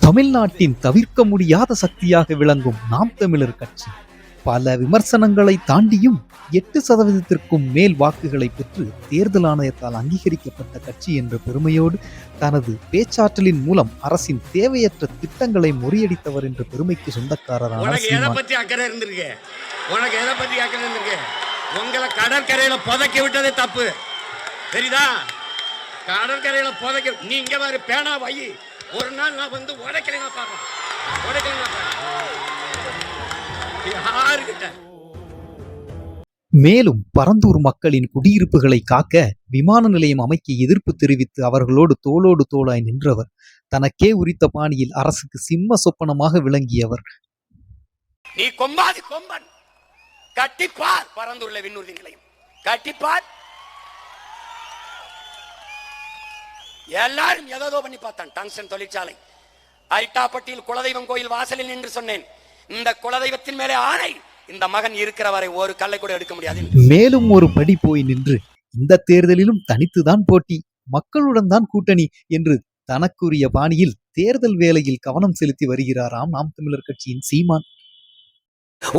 தமிழ்நாட்டின் தவிர்க்க முடியாத சக்தியாக விளங்கும் நாம் தமிழர் கட்சி பல விமர்சனங்களை தாண்டியும் 8% மேல் வாக்குகளை பெற்று தேர்தல் ஆணையத்தால் அங்கீகரிக்கப்பட்ட கட்சி என்ற பெருமையோடு தனது பேச்சாற்றலின் மூலம் அரசின் தேவையற்ற திட்டங்களை முறியடித்தவர் என்ற பெருமைக்கு சொந்தக்காரரான உங்களை கடற்கரையில புதைக்க விட்டதே தப்பு, தெரியுதா? கடற்கரையில புதைக்க நீங்க மாதிரி பேனா வை, ஒரு நாள் நான் வந்து உடைக்கலைன்னா பாருங்க, யாருக்கிட்ட. மேலும் பரந்தூர் மக்களின் குடியிருப்புகளை காக்க விமான நிலையம் அமைக்க எதிர்ப்பு தெரிவித்து அவர்களோடு தோளோடு தோளாய் நின்றவர். தனக்கே உரித்த பாணியில் அரசுக்கு சிம்ம சொப்பனமாக விளங்கியவர். நீ கொம்பாதி கொம்பன், கட்டிப்பார் பரந்தூர்ல விண்ணூர்தி நிலையம் கட்டிப்பார். எல்லாரும் ஏதோ பண்ணி பார்த்தான். டங்ஸ்டன் தொழிற்சாலை, அரிட்டாப்பட்டியில் குலதெய்வம் கோயில் வாசலில் நின்று சொன்னேன், இந்த குலதெய்வத்தின் மேலே ஆணை, இந்த மகன் இருக்கிற வரை ஒரு கல்லை கூட எடுக்க முடியாது. மேலும் ஒரு படி போய் நின்று இந்த தேர்தலிலும் தனித்துதான் போட்டி, மக்களுடன் தான் கூட்டணி என்று தனக்குரிய பாணியில் தேர்தல் வேளையில் கவனம் செலுத்தி வருகிறாராம் நாம் தமிழர் கட்சியின் சீமான்.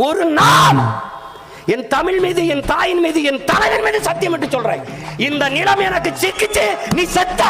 ஒரு நாள் என் தமிழ் மீது, என் தாயின் மீது, என் தலைவன் மீது சத்தியம் என்று சொல்றேன், இந்த நிலம் எனக்கு சிக்கிச்சு, நீ செத்த.